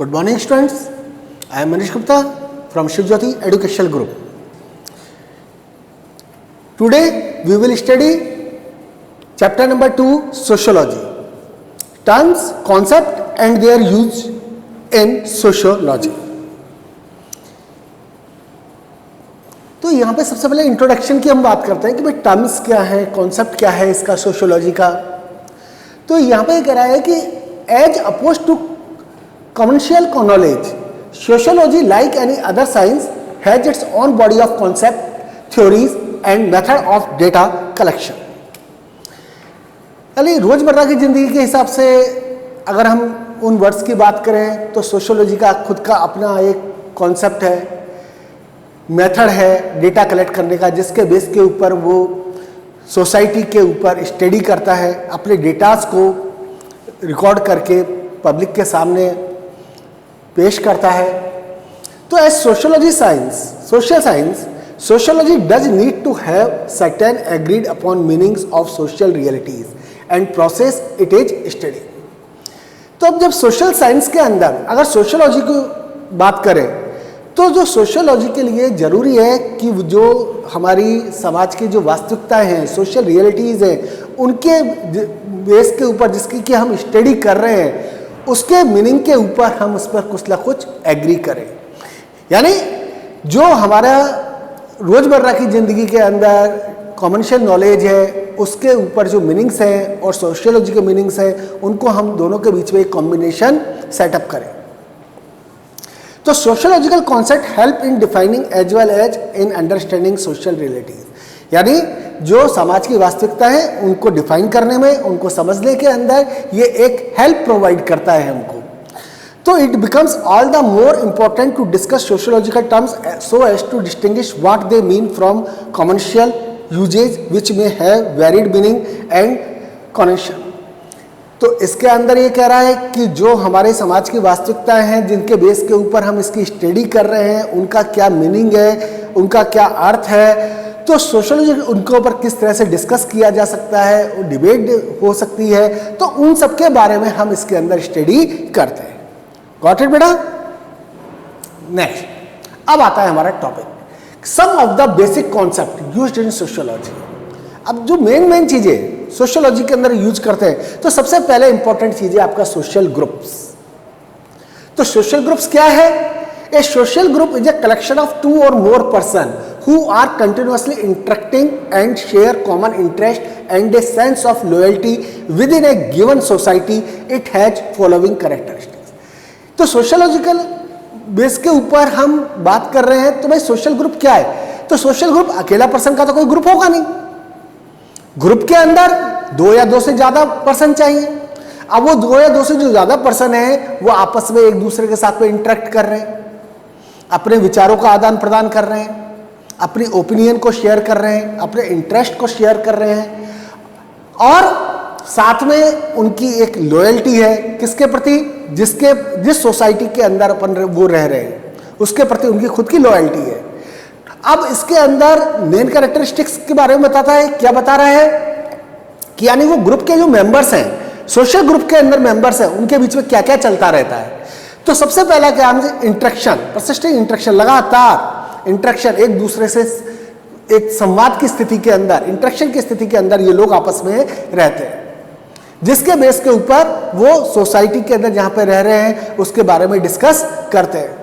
Good morning students, I am Manish Gupta from Shiv Jyoti Educational Group. Today we will study chapter number 2 Sociology. Terms, concept and their use in sociology. तो यहाँ पे सबसे पहले introduction की हम बात करते हैं कि भाई टर्म्स क्या है, कॉन्सेप्ट क्या है इसका सोशियोलॉजी का। तो यहाँ पे कह रहा है कि as oppose to commercial knowledge, sociology like any other science has its own body of concept, theories and method of data collection. यानी रोजमर्रा की जिंदगी के हिसाब से अगर हम उन वर्ड्स की बात करें तो सोशियोलॉजी का खुद का अपना एक कॉन्सेप्ट है, मेथड है डेटा कलेक्ट करने का, जिसके बेस के ऊपर वो सोसाइटी के ऊपर स्टडी करता है, अपने डेटास को रिकॉर्ड करके पब्लिक के सामने पेश करता है। तो as sociology science, social science, sociology does need to have certain agreed upon meanings of social realities and process it is study. तो अब जब सोशल साइंस के अंदर अगर सोशियोलॉजी की बात करें तो जो सोशियोलॉजी के लिए ज़रूरी है कि जो हमारी समाज की जो वास्तविकताएं हैं, सोशल रियलिटीज़ हैं, उनके बेस के ऊपर जिसकी कि हम स्टडी कर रहे हैं, उसके मीनिंग के ऊपर हम उस पर कुछ ना कुछ एग्री करें। यानी जो हमारा रोज़मर्रा की ज़िंदगी के अंदर कॉमर्शियल नॉलेज है, उसके ऊपर जो मीनिंग्स हैं और सोशियोलॉजी के मीनिंग्स हैं, उनको हम दोनों के बीच में एक कॉम्बिनेशन सेटअप करें। तो sociological concept help in defining as well as in understanding social realities. यानी जो समाज की वास्तविकता है उनको डिफाइन करने में, उनको समझने के अंदर ये एक हेल्प प्रोवाइड करता है हमको। तो it becomes all the more important to discuss sociological terms so as to distinguish what they mean from commercial usages which may have varied meaning and connection. तो इसके अंदर ये कह रहा है कि जो हमारे समाज की वास्तविकताएं हैं, जिनके बेस के ऊपर हम इसकी स्टडी कर रहे हैं, उनका क्या मीनिंग है, उनका क्या अर्थ है, तो सोशियोलॉजी उनके ऊपर किस तरह से डिस्कस किया जा सकता है, डिबेट हो सकती है, तो उन सब के बारे में हम इसके अंदर स्टडी करते हैं। गॉट इट बेटा? नेक्स्ट, अब आता है हमारा topic some of the basic concept used in sociology. अब जो मेन चीजें सोशियोलॉजी के अंदर यूज करते हैं, तो सबसे पहले इंपॉर्टेंट चीज है आपका सोशल ग्रुप्स। तो सोशल ग्रुप्स क्या है? A social group is a collection of two or more person who are continuously interacting and share common interest and a sense of loyalty within a given society. It has following characteristics. तो sociological base के ऊपर हम बात कर रहे हैं, तो भाई सोशल ग्रुप क्या है? तो सोशल ग्रुप अकेला पर्सन का तो कोई ग्रुप होगा नहीं, ग्रुप के अंदर दो या दो से ज्यादा पर्सन चाहिए। अब वो दो या दो से जो ज्यादा पर्सन है वो आपस में एक दूसरे के साथ में इंटरेक्ट कर रहे हैं, अपने विचारों का आदान प्रदान कर रहे हैं, अपनी ओपिनियन को शेयर कर रहे हैं, अपने इंटरेस्ट को शेयर कर रहे हैं, और साथ में उनकी एक लॉयल्टी है किसके प्रति? जिस सोसाइटी के अंदर अपन वो रह रहे हैं उसके प्रति उनकी खुद की लॉयल्टी है। अब इसके अंदर मेन कैरेक्टरिस्टिक्स के बारे में बताता है। क्या बता रहा है कि यानी वो ग्रुप के जो मेंबर्स हैं, सोशल ग्रुप के अंदर मेंबर्स हैं, उनके बीच में क्या क्या चलता रहता है। तो सबसे पहला क्या है? इंटरेक्शन, परसिस्टेंट इंटरेक्शन, लगातार इंटरेक्शन, एक दूसरे से एक संवाद की स्थिति के अंदर, इंटरेक्शन की स्थिति के अंदर ये लोग आपस में रहते हैं, जिसके बेस के ऊपर वो सोसाइटी के अंदर जहां पे रह रहे हैं उसके बारे में डिस्कस करते हैं।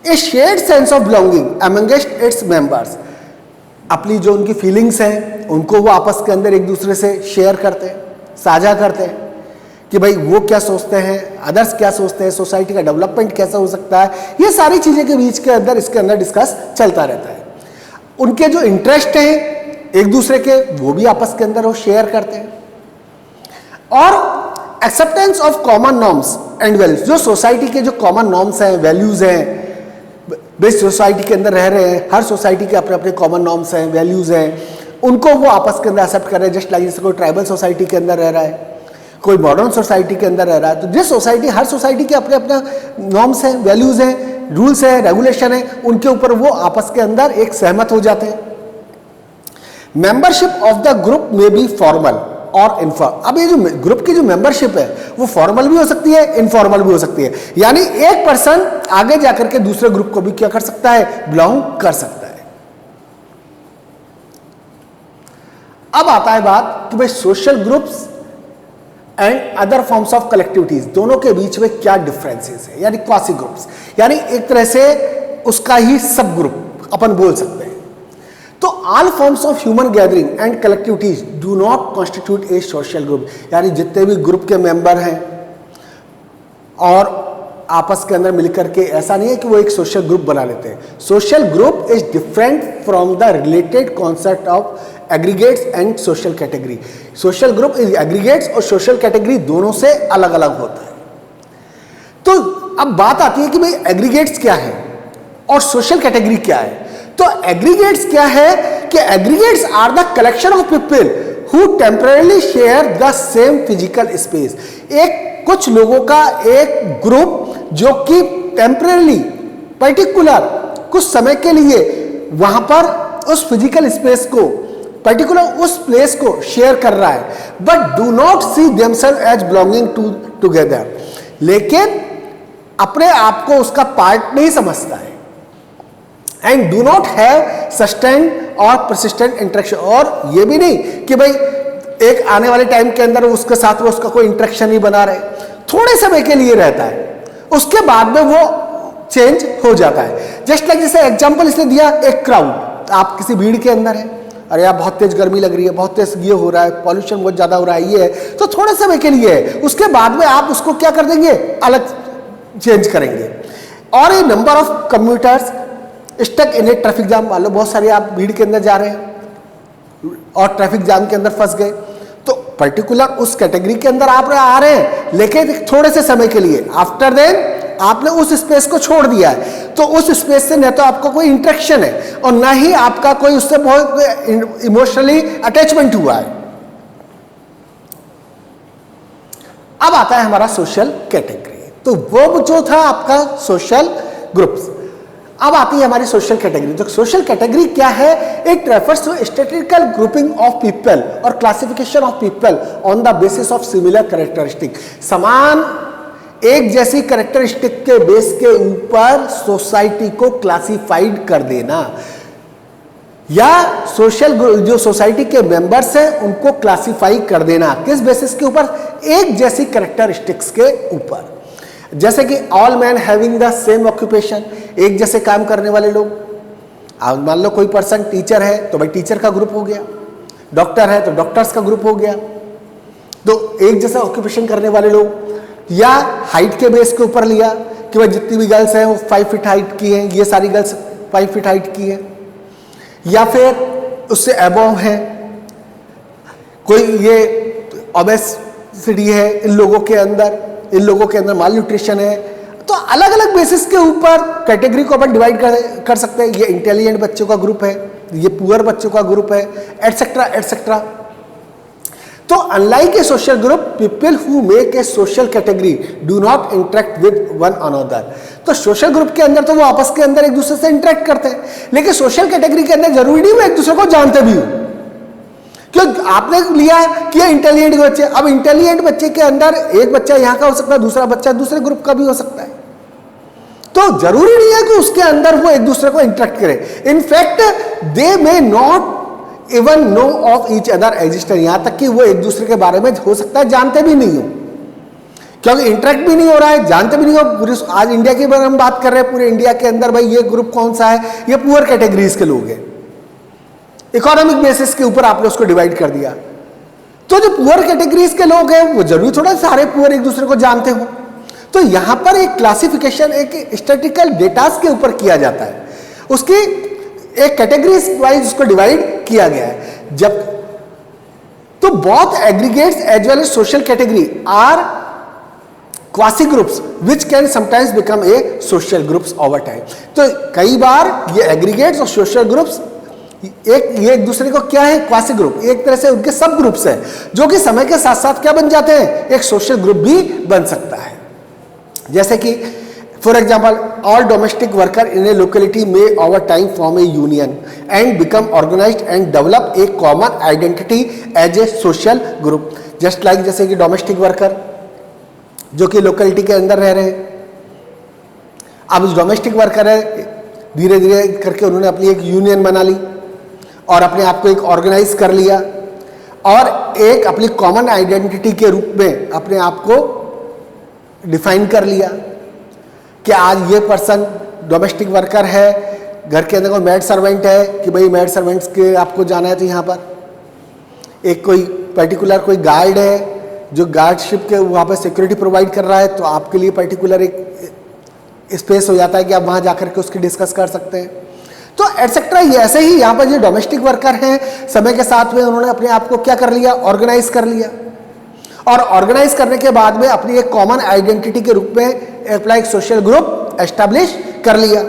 A shared sense of belonging amongst its members. अपनी जो उनकी फीलिंग्स हैं उनको वो आपस के अंदर एक दूसरे से शेयर करते हैं, साझा करते हैं कि भाई वो क्या सोचते हैं, अदर्स क्या सोचते हैं, सोसाइटी का डेवलपमेंट कैसा हो सकता है, ये सारी चीज़ें के बीच के अंदर इसके अंदर डिस्कस चलता रहता है। उनके जो इंटरेस्ट हैं एक दूसरे के, वो भी आपस के अंदर वो शेयर करते हैं। और acceptance of common norms and values, जो सोसाइटी के जो कॉमन नॉर्म्स हैं, वैल्यूज हैं, बेस सोसाइटी के अंदर रह रहे हैं, हर सोसाइटी के अपने अपने कॉमन नॉर्म्स हैं, वैल्यूज हैं, उनको वो आपस के अंदर एक्सेप्ट कर रहे हैं। जस्ट लाइक जैसे कोई ट्राइबल सोसाइटी के अंदर रह रहा है, कोई मॉडर्न सोसाइटी के अंदर रह रहा है, तो जिस सोसाइटी, हर सोसाइटी के अपने अपना नॉर्म्स हैं, वैल्यूज हैं, रूल्स हैं, रेगुलेशन है, उनके ऊपर वो आपस के अंदर एक सहमत हो जाते हैं। मेंबरशिप ऑफ द ग्रुप में बी फॉर्मल और इनफॉर्मल। अब ये जो ग्रुप की जो मेंबरशिप है वो फॉर्मल भी हो सकती है, इनफॉर्मल भी हो सकती है, यानी एक पर्सन आगे जाकर के दूसरे ग्रुप को भी क्या कर सकता है, बिलोंग कर सकता है। अब आता है बात कि भाई social groups and other forms of collectivities, दोनों के बीच में क्या डिफरेंसेस है, यानी क्वासी ग्रुप्स, यानी एक तरह से उसका ही सब ग्रुप अपन बोल सकते हैं। तो all forms of human gathering and collectivities do not constitute a social group, यानी जितने भी ग्रुप के मेंबर हैं और आपस के अंदर मिलकर के, ऐसा नहीं है कि वो एक सोशल ग्रुप बना लेते हैं। Social group is different from the related concept of aggregates and social category. Social group is aggregates और सोशल कैटेगरी दोनों से अलग अलग होता है। तो अब बात आती है कि भाई एग्रीगेट्स क्या है और सोशल कैटेगरी क्या है। तो एग्रीगेट्स क्या है कि aggregates are the collection of people who temporarily share the same physical space. एक कुछ लोगों का एक ग्रुप जो कि टेम्परेली पर्टिकुलर कुछ समय के लिए वहां पर उस फिजिकल स्पेस को, पर्टिकुलर उस प्लेस को शेयर कर रहा है, but do not see themselves as belonging together, लेकिन अपने आप को उसका पार्ट नहीं समझता है। And do not have sustained और परसिस्टेंट इंटरेक्शन, और ये भी नहीं कि भाई एक आने वाले टाइम के अंदर उसके साथ में उसका कोई इंटरेक्शन नहीं बना रहे, थोड़े समय के लिए रहता है, उसके बाद में वो चेंज हो जाता है। जस्ट लाइक जैसे एग्जांपल इसने दिया, एक क्राउड, आप किसी भीड़ के अंदर है, अरे यार बहुत तेज गर्मी लग रही है, बहुत तेज ये हो रहा है, पॉल्यूशन बहुत ज्यादा हो रहा है, ये है, तो थोड़े समय के लिए है, उसके बाद में आप उसको क्या कर देंगे, अलग चेंज करेंगे। और ये number of commuters stuck in a traffic jam, मान लो बहुत सारे आप भीड़ के अंदर जा रहे हैं और ट्रैफिक जाम के अंदर फंस गए, तो पर्टिकुलर उस कैटेगरी के अंदर आप आ रहे हैं, लेकिन थोड़े से समय के लिए, आफ्टर देन आपने उस स्पेस को छोड़ दिया है, तो उस स्पेस से न तो आपका कोई इंटरेक्शन है और ना ही आपका कोई उससे बहुत इमोशनली अटैचमेंट हुआ है। अब आता है हमारा सोशल कैटेगरी, तो वो जो था आपका सोशल ग्रुप्स। अब आती है हमारी सोशल कैटेगरी। तो सोशल कैटेगरी क्या है, it refers to statistical grouping of people or classification of people on the basis of similar characteristic. समान एक जैसी कैरेक्टरिस्टिक के बेस के ऊपर सोसाइटी को क्लासिफाइड कर देना, या सोशल जो सोसाइटी के मेंबर्स हैं उनको क्लासिफाई कर देना, किस बेसिस के ऊपर, एक जैसी कैरेक्टरिस्टिक्स के ऊपर। जैसे कि all man having the same occupation, एक जैसे काम करने वाले लोग। अब मान लो कोई पर्सन टीचर है तो भाई टीचर का ग्रुप हो गया, डॉक्टर है तो डॉक्टर्स का ग्रुप हो गया, तो एक जैसा ऑक्यूपेशन करने वाले लोग। या हाइट के बेस के ऊपर लिया कि भाई जितनी भी गर्ल्स हैं वो 5 फीट हाइट की हैं, ये सारी गर्ल्स 5 फीट हाइट की हैं, या फिर उससे अबव है, कोई ये ओबेसिटी है इन लोगों के अंदर, इन लोगों के अंदर माल न्यूट्रिशन है। तो अलग अलग बेसिस के ऊपर कैटेगरी को अपन डिवाइड कर सकते हैं। ये इंटेलिजेंट बच्चों का ग्रुप है, ये पुअर बच्चों का ग्रुप है, एटसेट्रा एटसेट्रा। तो unlike A social group, people who make a social category do not interact with one another. तो सोशल ग्रुप के अंदर तो वो आपस के अंदर एक दूसरे से इंटरेक्ट करते हैं, लेकिन सोशल कैटेगरी के अंदर जरूरी नहीं वो एक दूसरे को जानते भी हो। क्यों आपने लिया कि इंटेलिजेंट बच्चे, अब इंटेलिजेंट बच्चे के अंदर एक बच्चा यहाँ का हो सकता है, दूसरा बच्चा दूसरे ग्रुप का भी हो सकता है, तो जरूरी नहीं है कि उसके अंदर वो एक दूसरे को इंटरेक्ट करे। In fact they may not even know of each other existence, यहां तक कि वो एक दूसरे के बारे में हो सकता है जानते भी नहीं हो, क्योंकि इंटरेक्ट भी नहीं हो रहा है, जानते भी नहीं हो। पूरे आज इंडिया के बारे में हम बात कर रहे हैं, पूरे इंडिया के अंदर भाई ये ग्रुप कौन सा है, ये पुअर कैटेगरीज के लोग हैं, इकोनॉमिक बेसिस के ऊपर आपने उसको डिवाइड कर दिया। तो जो पुअर कैटेगरीज के लोग हैं वो जरूरी थोड़ा सारे पुअर एक दूसरे को जानते हो। तो यहां पर एक क्लासिफिकेशन एक स्टैटिस्टिकल डेटास के ऊपर किया जाता है, उसकी एक कैटेगरीज वाइज उसको डिवाइड किया गया है। जब तो both aggregates as well as social category are quasi groups which can sometimes become a social groups over time. तो कई बार ये एग्रीगेट्स और सोशल ग्रुप्स एक दूसरे को क्या है, क्वासी ग्रुप, एक तरह से उनके सब ग्रुप्स हैं जो कि समय के साथ साथ क्या बन जाते हैं, एक सोशल ग्रुप भी बन सकता है। जैसे कि For example, all domestic worker in a locality may over time form a union and become organized and develop a common identity as a social group. Just like जैसे कि डोमेस्टिक वर्कर जो कि लोकेलिटी के अंदर रह रहे हैं, अब इस डोमेस्टिक वर्कर है, धीरे धीरे करके उन्होंने अपनी एक यूनियन बना ली और अपने आप को एक ऑर्गेनाइज कर लिया और एक अपनी कॉमन आइडेंटिटी के रूप में अपने आप को डिफाइन कर लिया कि आज ये पर्सन डोमेस्टिक वर्कर है, घर के अंदर कोई मैड सर्वेंट है कि भाई मैड सर्वेंट्स के आपको जाना है तो यहाँ पर एक कोई पर्टिकुलर कोई गार्ड है जो गार्डशिप के वहाँ पर सिक्योरिटी प्रोवाइड कर रहा है, तो आपके लिए पर्टिकुलर एक स्पेस हो जाता है कि आप वहाँ जाकर के उसकी डिस्कस कर सकते हैं। तो एटसेट्रा ये ऐसे ही यहाँ पर जो डोमेस्टिक वर्कर हैं समय के साथ में उन्होंने अपने आप को क्या कर लिया, ऑर्गेनाइज कर लिया और ऑर्गेनाइज करने के बाद में अपनी एक कॉमन आइडेंटिटी के रूप में अपना एक सोशल ग्रुप एस्टैब्लिश कर लिया।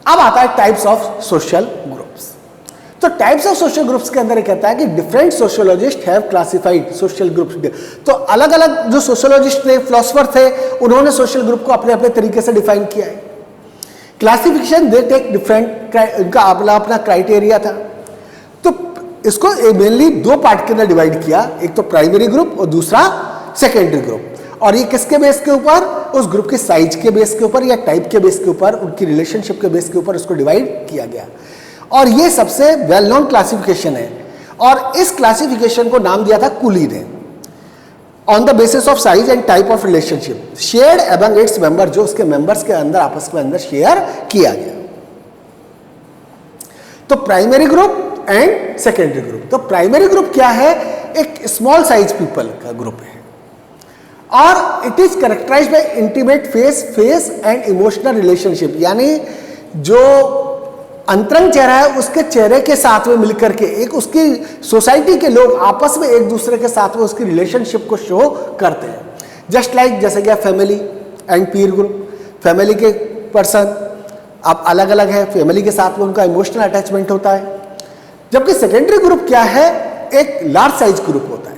अब आता है टाइप्स ऑफ सोशल ग्रुप्स। तो टाइप्स ऑफ सोशल ग्रुप्स के अंदर ये कहता है कि different sociologist have classified social groups. तो अलग अलग जो सोशियोलॉजिस्ट थे, फिलोसोफर थे, उन्होंने सोशल ग्रुप को अपने अपने तरीके से डिफाइन किया है। क्लासिफिकेशन दे टेक डिफरेंट, उनका अपना अपना क्राइटेरिया था। तो इसको मेनली दो पार्ट के अंदर डिवाइड किया, एक तो प्राइमरी ग्रुप और दूसरा सेकेंडरी ग्रुप। और ये किसके बेस के ऊपर, उस ग्रुप के साइज के बेस के ऊपर या टाइप के बेस के ऊपर, उनकी रिलेशनशिप के बेस के ऊपर उसको डिवाइड किया गया। और ये सबसे वेल नोन क्लासिफिकेशन है और इस क्लासिफिकेशन को नाम दिया था कुली ने, on the basis of size and type of relationship shared among its member, जो उसके मेंबर्स के अंदर आपस में अंदर शेयर किया गया। तो primary group and secondary group. तो प्राइमरी ग्रुप क्या है, एक स्मॉल साइज पीपल का ग्रुप है और it is characterised by intimate face and emotional relationship, यानी जो अंतरंग चेहरा है उसके चेहरे के साथ में मिलकर के एक उसकी सोसाइटी के लोग आपस में एक दूसरे के साथ में उसकी रिलेशनशिप को शो करते हैं। जस्ट लाइक जैसे कि family and Pir group, family के पर्सन आप अलग अलग है, फैमिली के साथ में उनका इमोशनल अटैचमेंट होता है। जबकि सेकेंडरी ग्रुप क्या है, एक लार्ज साइज ग्रुप होता है।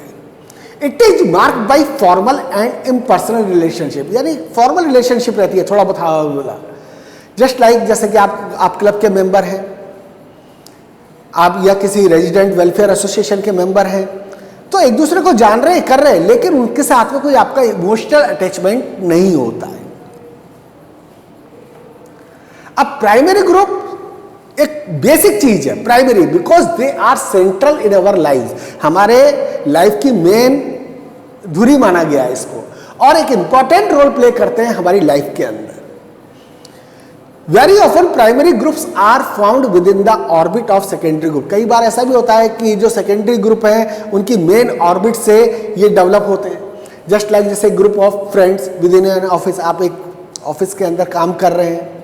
It is marked by formal and impersonal relationship, यानी फॉर्मल रिलेशनशिप रहती है, थोड़ा बहुत बोला। जस्ट लाइक जैसे कि आप क्लब के मेंबर हैं, आप या किसी रेजिडेंट वेलफेयर एसोसिएशन के मेंबर हैं, तो एक दूसरे को जान रहे हैं, कर रहे हैं, लेकिन उनके साथ में कोई आपका इमोशनल अटैचमेंट नहीं होता है। अब प्राइमरी ग्रुप एक बेसिक चीज है, primary, because they are central in our life, हमारे लाइफ की मेन धुरी माना गया है इसको, और एक इंपॉर्टेंट रोल प्ले करते हैं हमारी लाइफ के अंदर। Very often primary groups are found within the orbit of secondary group. कई बार ऐसा भी होता है कि जो सेकेंडरी ग्रुप है उनकी मेन ऑर्बिट से ये डेवलप होते हैं। जस्ट लाइक जैसे group of friends with in an office, आप एक ऑफिस के अंदर काम कर रहे हैं,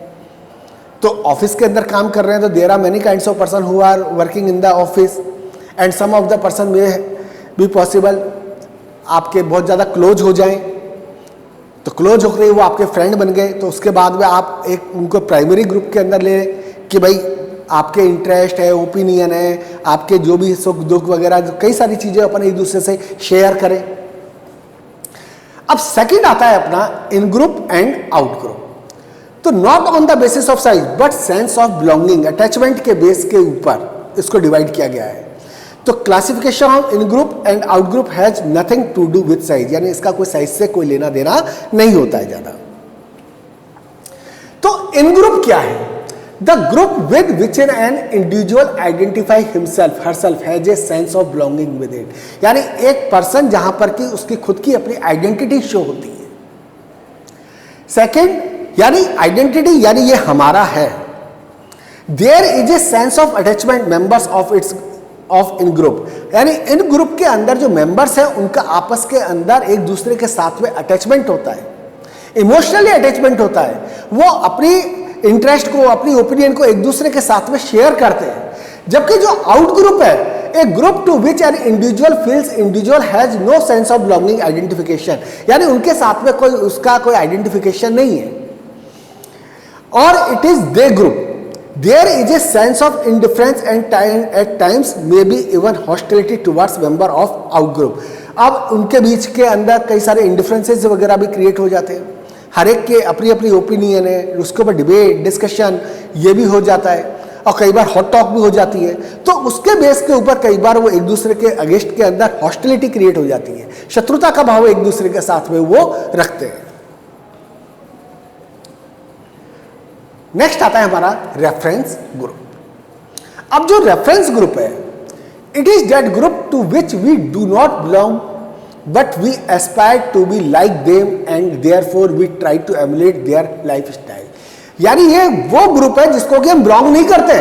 तो ऑफिस के अंदर काम कर रहे हैं तो there are many kinds of person who are working in the office and some of the person may be possible आपके बहुत ज़्यादा क्लोज हो जाएं, तो क्लोज होकर वो आपके फ्रेंड बन गए, तो उसके बाद में आप एक उनको प्राइमरी ग्रुप के अंदर ले कि भाई आपके इंटरेस्ट है, ओपिनियन है, आपके जो भी सुख दुख वगैरह कई सारी चीज़ें अपन एक दूसरे से शेयर करें। अब सेकंड आता है अपना in group and out group. तो not on the basis of size but sense of belonging, attachment के बेस के ऊपर इसको डिवाइड किया गया है। तो classification of in group and out group has nothing to do with size, यानी इसका कोई साइज से कोई लेना देना नहीं होता है ज्यादा। तो इन ग्रुप क्या है, the group with which an individual identify himself herself has a sense of belonging with it, यानी एक पर्सन जहां पर की उसकी खुद की अपनी आइडेंटिटी शो होती है। सेकेंड, यानी आइडेंटिटी यानी ये हमारा है। There is a sense of attachment members of its of in group, यानी इन ग्रुप के अंदर जो मेंबर्स हैं उनका आपस के अंदर एक दूसरे के साथ में अटैचमेंट होता है, इमोशनली अटैचमेंट होता है। वो अपनी इंटरेस्ट को, अपनी ओपिनियन को एक दूसरे के साथ में शेयर करते हैं। जबकि जो आउट ग्रुप है, a group to which an individual feels individual has no sense of belonging identification, यानी उनके साथ में कोई उसका कोई आइडेंटिफिकेशन नहीं है। और it is they group, there is a sense of indifference and at times may be even hostility towards member of out group। अब उनके बीच के अंदर कई सारे इंडिफरेंसेस वगैरह भी क्रिएट हो जाते हैं, हर एक के अपनी अपनी ओपिनियन है, उसके ऊपर डिबेट डिस्कशन ये भी हो जाता है और कई बार हॉट टॉक भी हो जाती है। तो उसके बेस के ऊपर कई बार वो एक दूसरे के अगेंस्ट के अंदर हॉस्टिलिटी क्रिएट हो जाती है, शत्रुता का भाव एक दूसरे के साथ में वो रखते हैं। नेक्स्ट आता है हमारा रेफरेंस ग्रुप। अब जो रेफरेंस ग्रुप है, it is that group to which we do not belong but we aspire to be like them and therefore we try to emulate their life style. यानी ये वो group है जिसको कि हम बिलोंग नहीं करते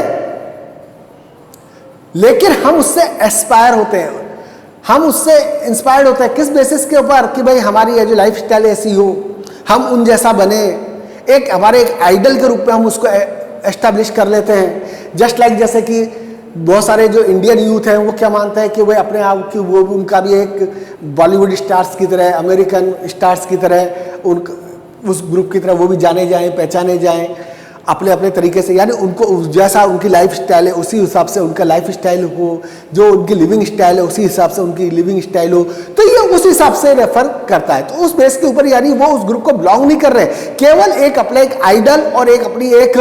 लेकिन हम उससे एस्पायर होते हैं, हम उससे इंस्पायर्ड होते हैं। किस बेसिस के ऊपर? कि भाई हमारी ये जो लाइफ स्टाइल ऐसी हो, हम उन जैसा बने, एक हमारे एक आइडल के रूप में हम उसको एस्टैब्लिश कर लेते हैं। जस्ट लाइक जैसे कि बहुत सारे जो इंडियन यूथ हैं वो क्या मानते हैं कि वो अपने आप की वो उनका भी एक बॉलीवुड स्टार्स की तरह, अमेरिकन स्टार्स की तरह, उन उस ग्रुप की तरह वो भी जाने जाएं, पहचाने जाएं अपने अपने तरीके से। यानी उनको जैसा उनकी लाइफ स्टाइल है उसी हिसाब से उनका लाइफ स्टाइल हो, जो उनकी लिविंग स्टाइल है उसी हिसाब से उनकी लिविंग स्टाइल हो, तो ये उस हिसाब से रेफर करता है। तो उस बेस के ऊपर यानी वो उस ग्रुप को बिलोंग नहीं कर रहे, केवल एक अपना एक आइडल और एक अपनी एक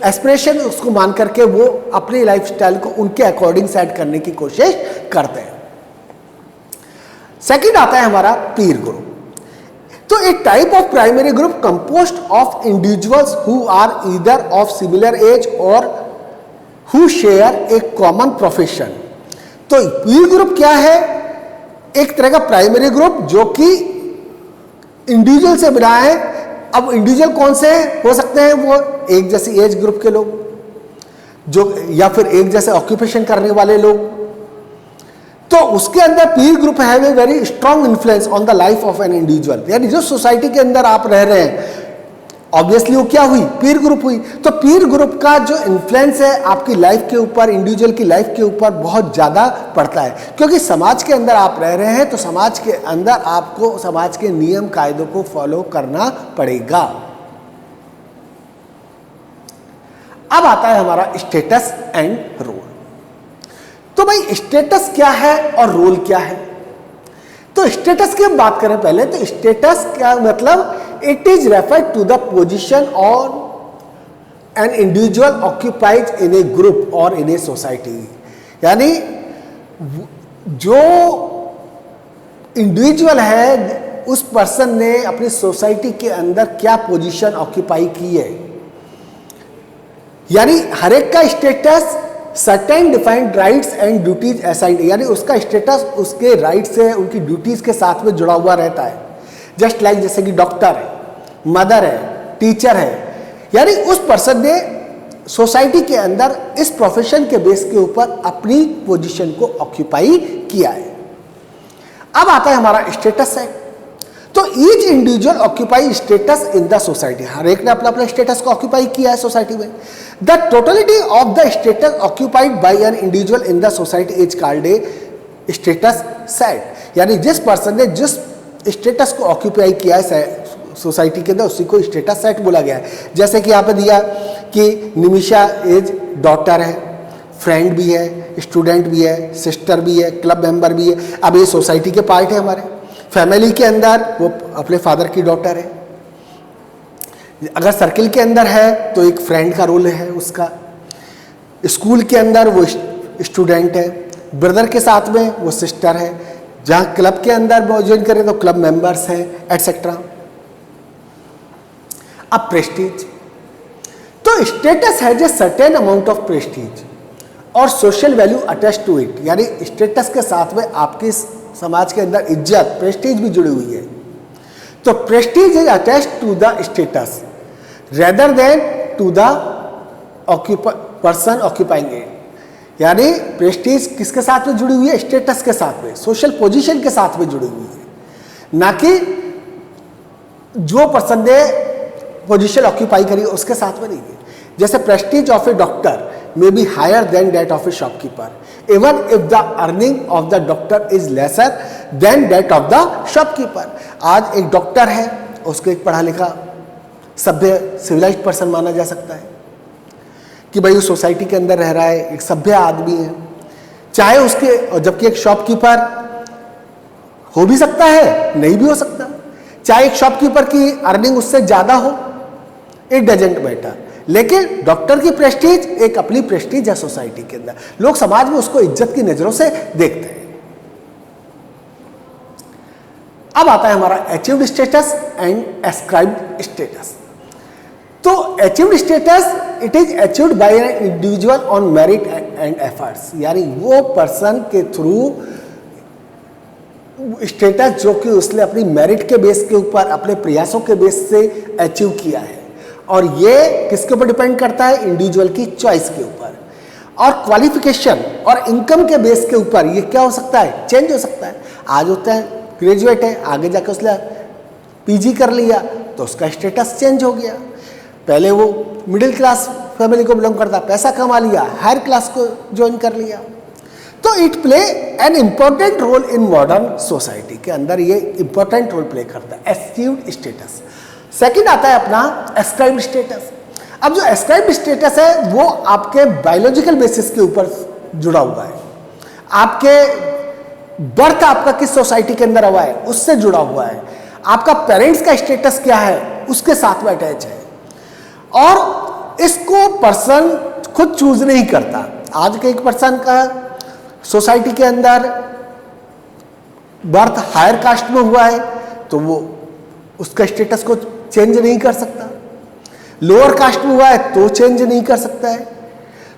एस्पिरेशन उसको मान करके वो अपनी लाइफ स्टाइल को उनके अकॉर्डिंग सेट करने की कोशिश करते हैं। सेकेंड आता है हमारा पीर ग्रुप। तो एक type of primary group composed of individuals who are either of similar age or who share a common profession. तो पीर ग्रुप क्या है? एक तरह का प्राइमरी ग्रुप जो कि इंडिविजुअल से बना है। अब इंडिविजुअल कौन से हो सकते हैं? वो एक जैसी एज ग्रुप के लोग, जो या फिर एक जैसे ऑक्यूपेशन करने वाले लोग। तो उसके अंदर पीर group have a very strong influence on the life of an individual. यानी जो सोसाइटी के अंदर आप रह रहे हैं, ऑब्वियसली वो क्या हुई? पीर ग्रुप हुई। तो पीर ग्रुप का जो इन्फ्लुएंस है आपकी लाइफ के ऊपर, इंडिविजुअल की लाइफ के ऊपर बहुत ज्यादा पड़ता है, क्योंकि समाज के अंदर आप रह रहे हैं तो समाज के अंदर आपको समाज के नियम कायदों को फॉलो करना पड़ेगा। अब आता है हमारा स्टेटस एंड रोल। तो भाई स्टेटस क्या है और रोल क्या है? तो स्टेटस की हम बात करें पहले, तो स्टेटस क्या मतलब? It is refer to the position on an individual occupies in a group और इन ए सोसाइटी। यानी जो इंडिविजुअल है उस पर्सन ने अपनी सोसाइटी के अंदर क्या पोजीशन ऑक्यूपाई की है। यानी हर एक का status certain defined rights and duties assigned, यानी उसका स्टेटस उसके राइट्स है, उनकी ड्यूटीज के साथ में जुड़ा हुआ रहता है। जस्ट लाइक जैसे कि डॉक्टर है, मदर है, टीचर है, यानी उस पर्सन ने सोसाइटी के अंदर इस प्रोफेशन के बेस के ऊपर अपनी पोजीशन को ऑक्यूपाई किया है। अब आता है हमारा स्टेटस है। तो each individual occupy status in the society. हर एक ने अपना अपना स्टेटस को ऑक्यूपाई किया है सोसाइटी में। The totality of the status occupied by an individual in the society is called a status set. यानी जिस पर्सन ने जिस स्टेटस को ऑक्यूपाई किया है सोसाइटी के अंदर उसी को स्टेटस सेट बोला गया है। जैसे कि यहाँ पे दिया कि निमिषा एज डॉटर है, फ्रेंड भी है, स्टूडेंट भी है, सिस्टर भी है, क्लब मेंबर भी है। अब ये सोसाइटी के पार्ट है हमारे। फैमिली के अंदर वो अपने फादर की डॉटर है। अगर सर्किल के अंदर है तो एक फ्रेंड का रोल है उसका। स्कूल के अंदर वो स्टूडेंट है, ब्रदर के साथ में वो सिस्टर है। जहाँ क्लब के अंदर वो ज्वाइन करें तो क्लब मेंबर्स हैं, एटसेट्रा। अब प्रेस्टीज, तो स्टेटस है जो सर्टेन अमाउंट ऑफ प्रेस्टीज और social value attach to it. यानी स्टेटस के साथ में आपकी समाज के अंदर इज्जत, प्रेस्टीज भी जुड़ी हुई है। तो prestige is attach to the status rather than to the person occupying it. यानी प्रेस्टीज किसके साथ में जुड़ी हुई है? स्टेटस के साथ में, सोशल पोजीशन के साथ में जुड़ी हुई है, ना कि जो पर्सन ने पोजीशन ऑक्यूपाई करी उसके साथ में नहीं है। जैसे Prestige of A doctor may be higher than that of a shopkeeper even if the earning of the doctor is lesser than that of the shopkeeper। आज एक डॉक्टर है, उसको एक पढ़ा लिखा सभ्य सिविलाइज्ड पर्सन माना जा सकता है कि भाई उस सोसाइटी के अंदर रह रहा है, एक सभ्य आदमी है, चाहे उसके। और जबकि एक शॉपकीपर हो भी सकता है, नहीं भी हो सकता। चाहे एक शॉपकीपर की अर्निंग उससे ज्यादा हो, इट डजेंट मैटर, लेकिन डॉक्टर की प्रेस्टीज एक अपनी प्रेस्टीज है सोसाइटी के अंदर, लोग समाज में उसको इज्जत की नजरों से देखते हैं। अब आता है हमारा achieved status and ascribed status. तो achieved status it is achieved by an individual on merit and efforts, यानी वो पर्सन के थ्रू स्टेटस जो कि उसने अपनी मेरिट के बेस के ऊपर, अपने प्रयासों के बेस से अचीव किया है, और ये किसके ऊपर डिपेंड करता है? इंडिविजुअल की चॉइस के ऊपर। और क्वालिफिकेशन और इनकम के बेस के ऊपर ये क्या हो सकता है? चेंज हो सकता है। आज होता है ग्रेजुएट है, आगे जाके उसने पीजी कर लिया तो उसका स्टेटस चेंज हो गया। पहले वो मिडिल क्लास फैमिली को बिलोंग करता, पैसा कमा लिया, हायर क्लास को ज्वाइन कर लिया। तो it play an important role in modern society के अंदर, ये इंपॉर्टेंट रोल प्ले करता है अचीव्ड स्टेटस। सेकंड आता है अपना एस्क्राइब्ड स्टेटस। अब जो एस्क्राइब्ड स्टेटस है वो आपके बायोलॉजिकल बेसिस के ऊपर जुड़ा हुआ है, आपके बर्थ आपका किस सोसाइटी के अंदर हुआ है उससे जुड़ा हुआ है, आपका पेरेंट्स का स्टेटस क्या है उसके साथ में अटैच है, और इसको पर्सन खुद चूज नहीं करता। आज के एक पर्सन का सोसाइटी के अंदर बर्थ हायर कास्ट में हुआ है तो वो उसका स्टेटस को चेंज नहीं कर सकता, लोअर कास्ट में हुआ है तो चेंज नहीं कर सकता है।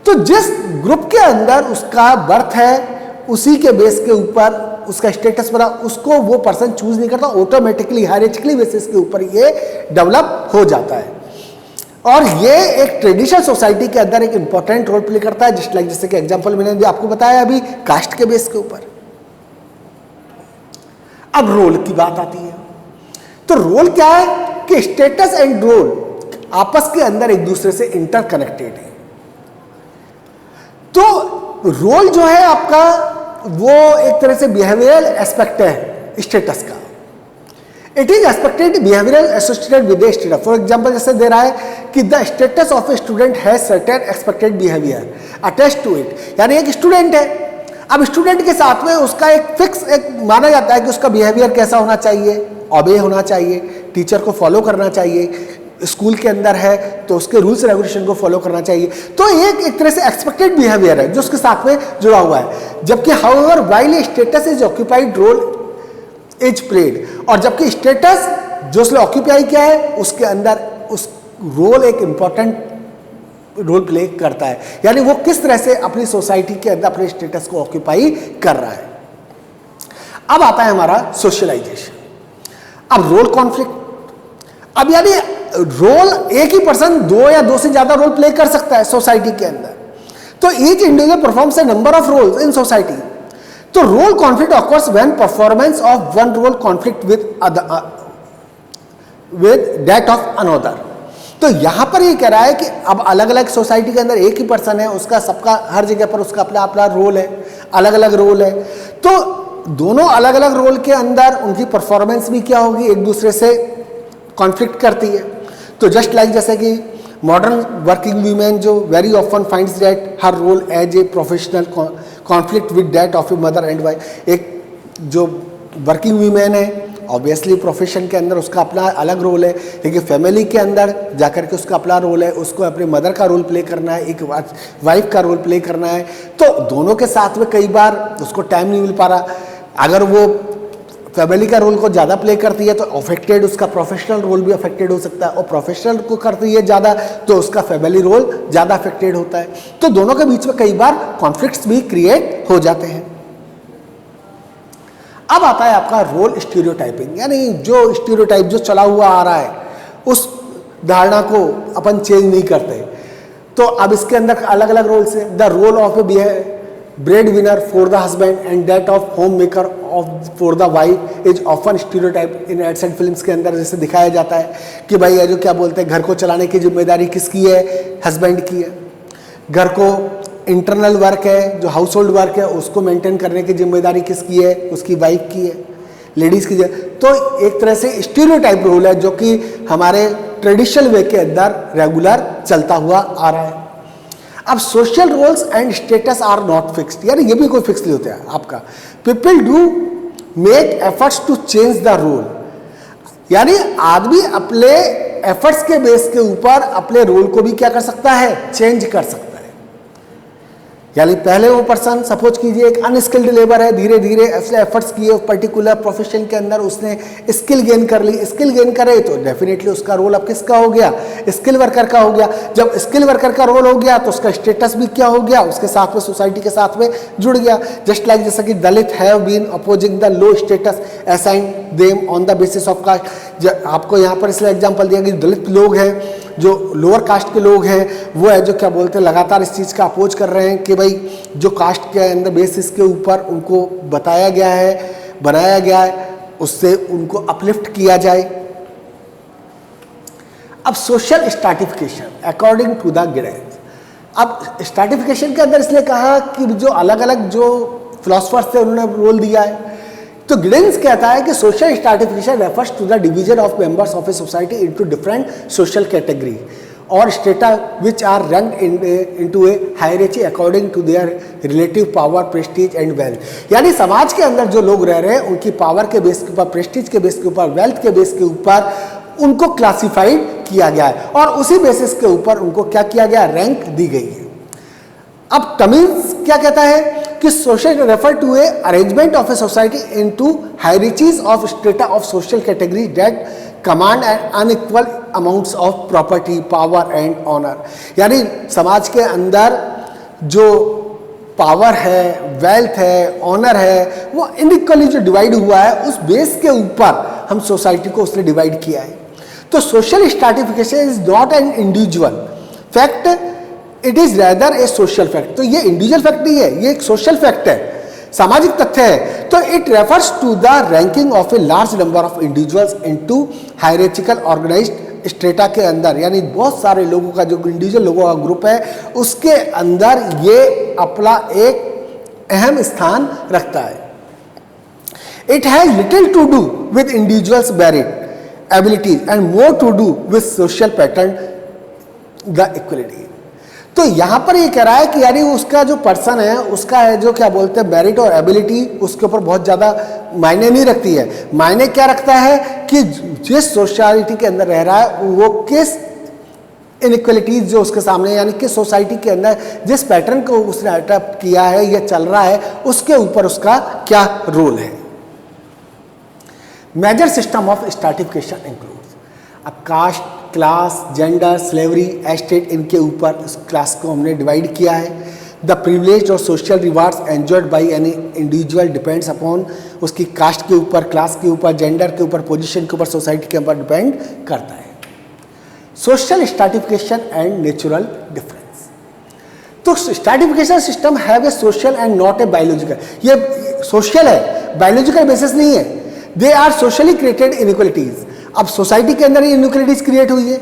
तो जिस ग्रुप के अंदर उसका बर्थ है उसी के बेस के ऊपर उसका स्टेटस बना, उसको वो पर्सन चूज नहीं करता, ऑटोमेटिकली हायरार्चिकली बेसिस के ऊपर ये डेवलप हो जाता है। और ये एक ट्रेडिशनल सोसाइटी के अंदर एक इंपॉर्टेंट रोल प्ले करता है, जैसे कि एग्जांपल मैंने जो आपको बताया अभी कास्ट के बेस के ऊपर। अब रोल की बात आती है, तो रोल क्या है कि स्टेटस एंड रोल आपस के अंदर एक दूसरे से इंटरकनेक्टेड है। तो रोल जो है आपका वो एक तरह से बिहेवियरल एस्पेक्ट है स्टेटस का। It is expected behavioural associated with the status. For example जैसे दे रहा है कि the status of a student has certain expected behaviour attached to it, यानी एक स्टूडेंट है, अब स्टूडेंट के साथ में उसका एक फिक्स एक माना जाता है कि उसका बिहेवियर कैसा होना चाहिए, ऑबे होना चाहिए, टीचर को फॉलो करना चाहिए, स्कूल के अंदर है तो उसके रूल्स रेगुलेशन को फॉलो करना चाहिए। तो एक तरह से एक्सपेक्टेड बिहेवियर है जो उसके साथ में जुड़ा हुआ है। जबकि however while status is occupied role is played, और जबकि स्टेटस जो उसने ऑक्यूपाई किया है उसके अंदर उस रोल एक इंपॉर्टेंट रोल प्ले करता है, यानी वो किस तरह से अपनी सोसाइटी के अंदर अपने स्टेटस को ऑक्यूपाई कर रहा है। अब आता है हमारा सोशलाइजेशन। अब रोल कॉन्फ्लिक्ट, अब यानी रोल एक ही पर्सन दो या दो से ज्यादा रोल प्ले कर सकता है सोसाइटी के अंदर, तो each individual performs a number of roles in society. तो role conflict occurs when performance of one role conflict with that of another. तो यहां पर ये कह रहा है कि अब अलग अलग सोसाइटी के अंदर एक ही पर्सन है, उसका सबका हर जगह पर उसका अपना अपना रोल है, अलग अलग रोल है, तो दोनों अलग अलग रोल के अंदर उनकी परफॉर्मेंस भी क्या होगी, एक दूसरे से कॉन्फ्लिक्ट करती है। तो जस्ट लाइक जैसे कि मॉडर्न वर्किंग वीमेन जो very often finds that her role as a professional conflict with that of a mother and wife. एक जो वर्किंग वीमेन है ऑब्वियसली प्रोफेशन के अंदर उसका अपना अलग रोल है, लेकिन फैमिली के अंदर जाकर के उसका अपना रोल है, उसको अपने मदर का रोल प्ले करना है, एक वाइफ का रोल प्ले करना है। तो दोनों के साथ में कई बार उसको टाइम नहीं मिल पा रहा। अगर वो फैमिली का रोल को ज़्यादा प्ले करती है तो अफेक्टेड उसका प्रोफेशनल रोल भी अफेक्टेड हो सकता है, और प्रोफेशनल को करती है ज़्यादा तो उसका फैमिली रोल ज़्यादा अफेक्टेड होता है। तो दोनों के बीच में कई बार कॉन्फ्लिक्ट्स भी क्रिएट हो जाते हैं। अब आता है आपका रोल स्टीरियोटाइपिंग, यानी जो स्टीरियोटाइप जो चला हुआ आ रहा है उस धारणा को अपन चेंज नहीं करते। तो अब इसके अंदर अलग अलग रोल्स है। The role of a bread winner for the husband and that of home maker for the wife is often stereotype in ads and films के अंदर जैसे दिखाया जाता है कि भाई ये जो क्या बोलते हैं घर को चलाने की जिम्मेदारी किसकी है, हस्बैंड की है। घर को इंटरनल वर्क है जो हाउस होल्ड वर्क है उसको मेंटेन करने की जिम्मेदारी किसकी है, उसकी वाइफ की है, लेडीज़ की। तो एक तरह से स्टीरियोटाइप रोल है जो कि हमारे ट्रेडिशनल वे के अंदर रेगुलर चलता हुआ आ रहा है। अब social roles and status are not fixed, यानी ये भी कोई फिक्स नहीं होता है आपका। People do make efforts to change the role, यानी आदमी अपने एफर्ट्स के बेस के ऊपर अपने रोल को भी क्या कर सकता है, चेंज कर सकता है। यानी पहले वो पर्सन सपोज कीजिए एक अनस्किल्ड लेबर है, धीरे धीरे ऐसे एफर्ट्स किए पर्टिकुलर प्रोफेशन के अंदर, उसने स्किल गेन कर ली, स्किल गेन करे तो डेफिनेटली उसका रोल अब किसका हो गया, स्किल वर्कर का हो गया। जब स्किल वर्कर का रोल हो गया तो उसका स्टेटस भी क्या हो गया, उसके साथ में सोसाइटी के साथ में जुड़ गया। जस्ट लाइक जैसा कि Dalit have been opposing the low status assign them on the basis of caste. आपको यहाँ पर इसलिए एग्जाम्पल दिया कि दलित लोग हैं, जो लोअर कास्ट के लोग हैं, वो है जो क्या बोलते हैं लगातार इस चीज़ का अपोज कर रहे हैं कि भाई जो कास्ट के अंदर बेसिस के ऊपर उनको बताया गया है, बनाया गया है, उससे उनको अपलिफ्ट किया जाए। अब social stratification according to the Giddens. अब स्ट्रैटिफिकेशन के अंदर इसलिए कहा कि जो अलग अलग जो फिलोसफर्स थे उन्होंने रोल दिया है, तो गिडेंस कहता है कि social stratification refers to the division of members of a society into different social category और strata which are ranked into a hierarchy according to their relative power, prestige and wealth. यानी समाज के अंदर जो लोग रह रहे हैं उनकी पावर के बेस के ऊपर, प्रेस्टीज के बेस के ऊपर, वेल्थ के बेस के ऊपर उनको क्लासिफाइड किया गया है और उसी बेसिस के ऊपर उनको क्या किया गया, रैंक दी गई है। अब तमीज क्या कहता है कि social refer to a arrangement of a society into hierarchies of strata of social category that command and unequal amounts of property, power and honour. यानी समाज के अंदर जो पावर है, वेल्थ है, ऑनर है, वो इनइक्वली जो डिवाइड हुआ है उस बेस के ऊपर हम सोसाइटी को उसने डिवाइड किया है। तो social stratification is not an individual fact, it is rather A social fact. तो ये इंडिविजुअल फैक्ट नहीं है, ये एक सोशल फैक्ट है, सामाजिक तथ्य है। तो it refers to the ranking of a large number of individuals into hierarchical organised strata के अंदर, यानी बहुत सारे लोगों का जो इंडिविजुअल लोगों का ग्रुप है उसके अंदर ये अपना एक अहम स्थान रखता है। It has little to do with individuals merit abilities and more to do with social pattern the equality. तो यहां पर ये कह रहा है कि यानी उसका जो पर्सन है उसका है जो क्या बोलते हैं मेरिट और एबिलिटी उसके ऊपर बहुत ज़्यादा मायने नहीं रखती है। मायने क्या रखता है कि जिस सोसाइटी के अंदर रह रहा है वो किस इनइक्वलिटीज जो उसके सामने, यानी कि सोसाइटी के अंदर जिस पैटर्न को उसने अडॉप्ट किया है या चल रहा है उसके ऊपर उसका क्या रोल है। Major system of stratification includes, अब caste, class, gender, slavery, estate, इनके ऊपर इस क्लास को हमने डिवाइड किया है। द प्रिविलेज और social rewards enjoyed by any individual depends upon, उसकी कास्ट के ऊपर, क्लास के ऊपर, जेंडर के ऊपर, पोजीशन के ऊपर, सोसाइटी के ऊपर डिपेंड करता है। Social stratification and natural difference, तो stratification system have a social and not a biological. ये सोशल है, बायोलॉजिकल बेसिस नहीं है। They are socially created inequalities. अब सोसाइटी के अंदर इनइक्वलिटीज क्रिएट हुई है,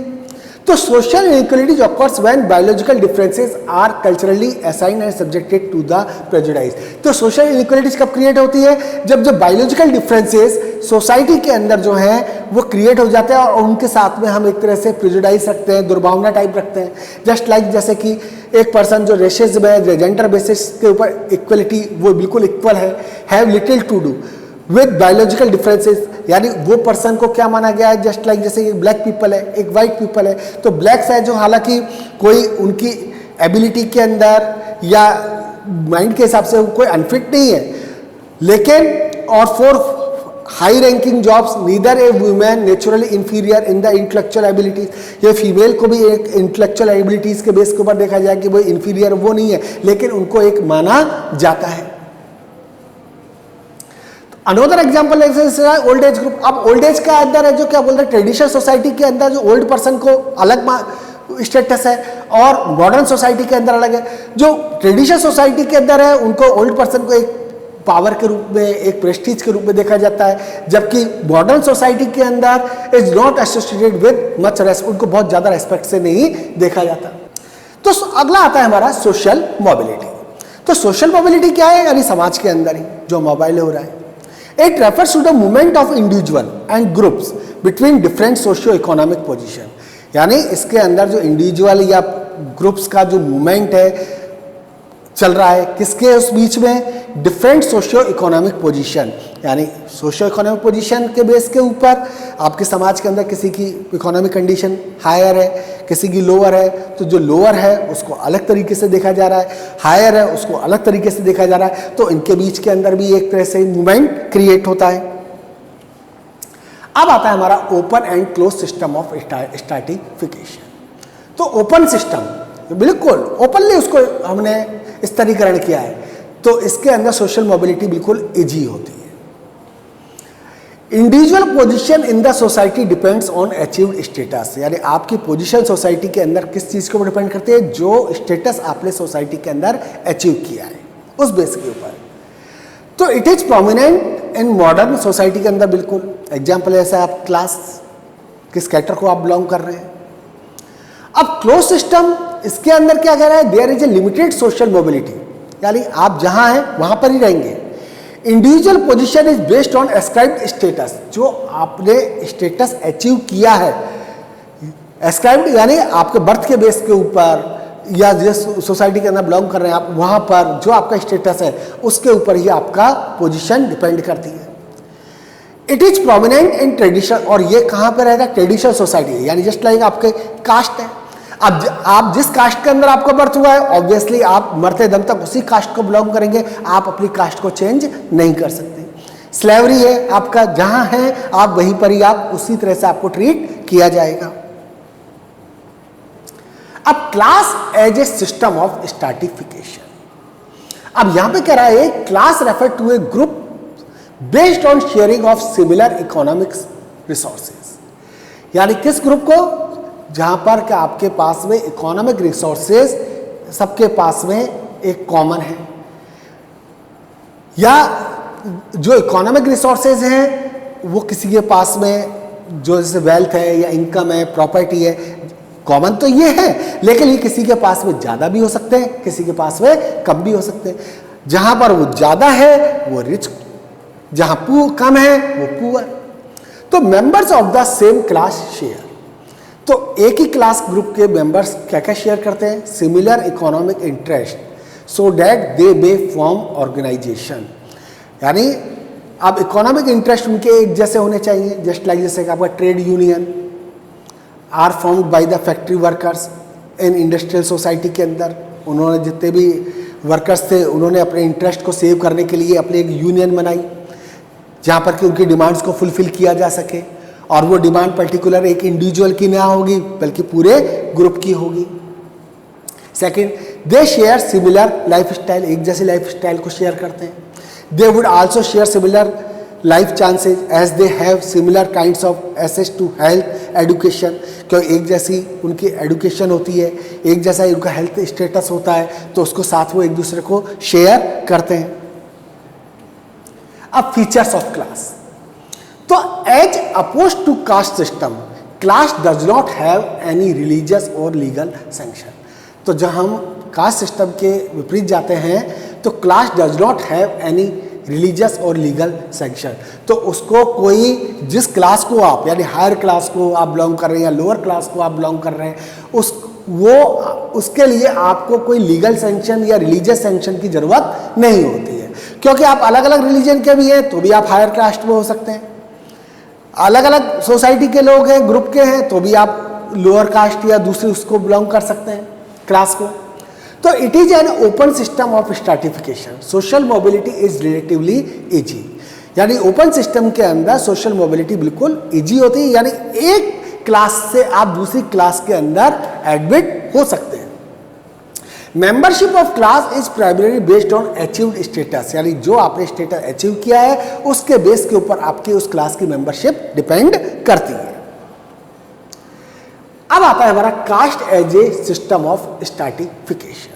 तो social inequalities occurs when biological differences are culturally assigned and subjected to the prejudice. तो सोशल इनइक्वलिटीज कब क्रिएट होती है, जब जो बायोलॉजिकल डिफरेंसेस सोसाइटी के अंदर जो है वो क्रिएट हो जाते हैं और उनके साथ में हम एक तरह से प्रेजुडाइज रखते हैं, दुर्भावना टाइप रखते हैं। जस्ट लाइक जैसे कि एक पर्सन जो रेशिज्म है, जेंडर बेसिस के ऊपर इक्वलिटी वो बिल्कुल इक्वल है, have little to do with biological differences, यानी वो पर्सन को क्या माना गया है, जस्ट लाइक जैसे एक ब्लैक पीपल है, एक वाइट पीपल है, तो ब्लैक्स है जो हालांकि कोई उनकी एबिलिटी के अंदर या माइंड के हिसाब से कोई अनफिट नहीं है, लेकिन और for high ranking jobs neither A women naturally inferior in the intellectual abilities. ये फीमेल को भी एक इंटेलेक्चुअल एबिलिटीज के बेस के ऊपर देखा जाए कि वो इंफीरियर वो नहीं है, लेकिन उनको एक माना जाता है। Another example old age group. अब ओल्ड एज का अंदर है जो क्या बोलते हैं ट्रेडिशनल सोसाइटी के अंदर जो ओल्ड पर्सन को अलग स्टेटस है और मॉडर्न सोसाइटी के अंदर अलग है। जो ट्रेडिशनल सोसाइटी के अंदर है उनको ओल्ड पर्सन को एक पावर के रूप में, एक प्रेस्टीज के रूप में देखा जाता है, जबकि मॉडर्न सोसाइटी के अंदर is not associated with much respect, उनको बहुत ज़्यादा रेस्पेक्ट से नहीं देखा जाता। तो अगला आता है हमारा सोशल मोबिलिटी। तो सोशल मोबिलिटी क्या है, यानी समाज के अंदर ही जो मोबाइल हो रहा है। It refers to the movement of individual and groups between different socio-economic position। यानी इसके अंदर जो इंडिविजुअल या ग्रुप्स का जो मूवमेंट है चल रहा है किसके उस बीच में, डिफरेंट सोशियो इकोनॉमिक पोजीशन, यानी सोशियो इकोनॉमिक पोजीशन के बेस के ऊपर आपके समाज के अंदर किसी की इकोनॉमिक कंडीशन हायर है, किसी की लोअर है, तो जो लोअर है उसको अलग तरीके से देखा जा रहा है, हायर है उसको अलग तरीके से देखा जा रहा है, तो इनके बीच के अंदर भी एक तरह से मूवमेंट क्रिएट होता है। अब आता है हमारा open and close system of stratification. तो ओपन सिस्टम बिल्कुल ओपनली उसको हमने स्तरीकरण किया है, तो इसके अंदर सोशल मोबिलिटी बिल्कुल इजी होती है। Individual position in the society depends on achieved status, यानी आपकी पोजीशन सोसाइटी के अंदर किस चीज़ के ऊपर डिपेंड करती है, जो स्टेटस आपने सोसाइटी के अंदर अचीव किया है उस बेस के ऊपर। तो it is prominent in modern society के अंदर बिल्कुल। एग्जाम्पल ऐसा आप क्लास किस कैटर को आप बिलोंग कर रहे हैं। अब क्लोज सिस्टम इसके अंदर क्या कह रहा है, there is a limited social mobility, यानी आप जहां हैं वहां पर ही रहेंगे। Individual position is based on ascribed status, जो आपने स्टेटस अचीव किया है, एस्क्राइब्ड यानी आपके बर्थ के बेस के ऊपर या जिस सोसाइटी के अंदर बिलोंग कर रहे हैं आप, वहां पर जो आपका स्टेटस है उसके ऊपर ही आपका पोजीशन डिपेंड करती है। It is prominent in tradition, और ये कहाँ पर रहेगा, ट्रेडिशनल सोसाइटी, यानी जस्ट लाइक आपके कास्ट है। अब आप जिस कास्ट के अंदर आपका बर्थ हुआ है, ऑब्वियसली आप मरते दम तक उसी कास्ट को बिलोंग करेंगे, आप अपनी कास्ट को चेंज नहीं कर सकते। स्लेवरी है आपका, जहां है आप वहीं पर ही आप उसी तरह से आपको ट्रीट किया जाएगा। अब class as a system of stratification, अब यहां पे कह रहा है class refer to a group based on sharing of similar economics resources, यानी किस ग्रुप को, जहां पर कि आपके पास में इकोनॉमिक रिसोर्सेज सबके पास में एक कॉमन है, या जो इकोनॉमिक रिसोर्सेज हैं वो किसी के पास में जो जैसे वेल्थ है या इनकम है, प्रॉपर्टी है, कॉमन तो ये है, लेकिन ये किसी के पास में ज़्यादा भी हो सकते हैं, किसी के पास में कम भी हो सकते हैं। जहां पर वो ज़्यादा है वो रिच, जहां कम है वो पुअर। तो members of the same class share, तो एक ही क्लास ग्रुप के मेंबर्स क्या क्या शेयर करते हैं, similar economic interest, so that they may form organisation, यानी अब इकोनॉमिक इंटरेस्ट उनके एक जैसे होने चाहिए, जस्ट लाइक जैसे कि आपका trade union are formed by the factory workers in industrial society के अंदर उन्होंने जितने भी वर्कर्स थे उन्होंने अपने इंटरेस्ट को सेव करने के लिए अपनी एक यूनियन बनाई, जहाँ पर कि उनकी डिमांड्स को फुलफिल किया जा सके, और वो डिमांड पर्टिकुलर एक इंडिविजुअल की ना होगी बल्कि पूरे ग्रुप की होगी। Second, they share similar life style, एक जैसी लाइफ स्टाइल को शेयर करते हैं। They would also share similar life chances as they have similar kinds of access to health education, क्योंकि एक जैसी उनकी एडुकेशन होती है, एक जैसा उनका हेल्थ स्टेटस होता है, तो उसको साथ वो एक दूसरे को शेयर करते हैं। अब फीचर्स ऑफ क्लास, तो as oppose to caste system, class does not have any religious और लीगल सैंक्शन। तो जब हम कास्ट सिस्टम के विपरीत जाते हैं तो class does not have any religious और लीगल सैंक्शन, तो उसको कोई जिस क्लास को आप यानी हायर क्लास को आप बिलोंग कर रहे हैं या लोअर क्लास को आप बिलोंग कर रहे हैं उसके लिए आपको कोई लीगल सैंक्शन या रिलीजियस सैंक्शन की जरूरत नहीं होती है, क्योंकि आप अलग अलग रिलीजन के भी हैं तो भी आप हायर कास्ट में हो सकते हैं, अलग अलग सोसाइटी के लोग हैं ग्रुप के हैं तो भी आप लोअर कास्ट या दूसरी उसको बिलोंग कर सकते हैं क्लास को। तो it is an open system of stratification, social mobility is relatively easy, यानी ओपन सिस्टम के अंदर सोशल मोबिलिटी बिल्कुल इजी होती है, यानी एक क्लास से आप दूसरी क्लास के अंदर एडमिट हो सकते हैं। Membership of class is primary based on achieved status, यानी जो आपने स्टेटस अचीव किया है उसके बेस के ऊपर आपकी उस क्लास की मेंबरशिप डिपेंड करती है। अब आता है हमारा caste as a system of stratification.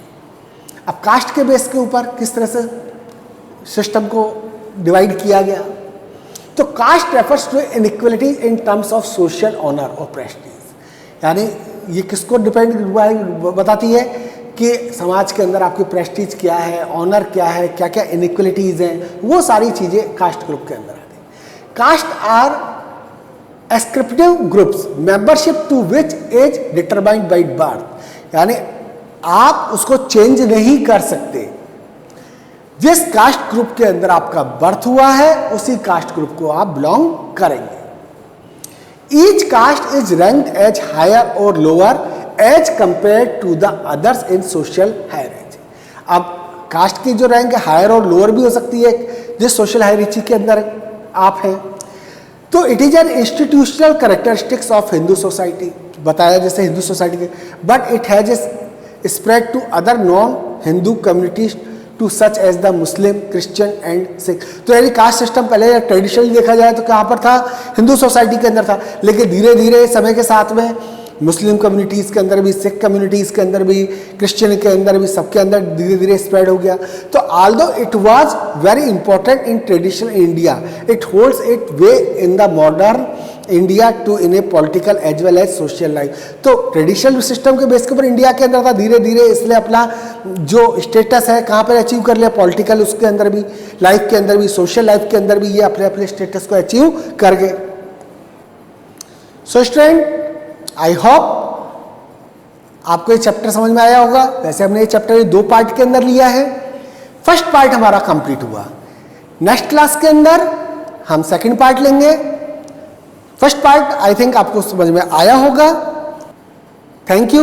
अब कास्ट के बेस के ऊपर किस तरह से सिस्टम को डिवाइड किया गया, तो caste refers to inequality in terms of social honour और प्रेस्टीज, यानी ये किसको डिपेंड बताती है कि समाज के अंदर आपकी प्रेस्टीज क्या है, ऑनर क्या है, क्या क्या इनइक्वालिटीज हैं, वो सारी चीजें कास्ट ग्रुप के अंदर आती हैं। Caste are ascriptive groups membership to which is determined by birth, यानी आप उसको चेंज नहीं कर सकते, जिस कास्ट ग्रुप के अंदर आपका बर्थ हुआ है उसी कास्ट ग्रुप को आप बिलोंग करेंगे। Each caste is ranked as higher or lower as compare to the others in social hierarchy. अब कास्ट की जो रैंक है हायर और लोअर भी हो सकती है जिस सोशल हायरार्ची के अंदर आप हैं। तो it is an institutional characteristics of Hindu society, बताया जैसे हिंदू सोसाइटी के, but it has spread to other non Hindu communities to such as the Muslim, Christian and Sikh. तो यानी कास्ट सिस्टम पहले ट्रेडिशनली देखा जाए तो कहाँ पर था, हिंदू सोसाइटी के अंदर था, लेकिन धीरे धीरे समय के साथ में मुस्लिम कम्युनिटीज़ के अंदर भी, सिख कम्युनिटीज़ के अंदर भी, क्रिश्चियन के अंदर भी, सबके अंदर धीरे धीरे स्प्रेड हो गया। तो although it was very important in traditional India, it holds it way in the modern India too in a political as well as social life. तो ट्रेडिशनल सिस्टम के बेस के ऊपर इंडिया के अंदर था, धीरे धीरे इसलिए अपना जो स्टेटस है कहाँ पर अचीव कर लिया, पॉलिटिकल उसके अंदर भी, लाइफ के अंदर भी, सोशल लाइफ के अंदर भी ये अपने अपने स्टेटस को अचीव कर गए। सो स्टूडेंट, आई होप आपको ये चैप्टर समझ में आया होगा। वैसे हमने ये चैप्टर 2 पार्ट के अंदर लिया है। फर्स्ट पार्ट हमारा कंप्लीट हुआ। नेक्स्ट क्लास के अंदर हम सेकंड पार्ट लेंगे। फर्स्ट पार्ट आई थिंक आपको समझ में आया होगा। Thank you.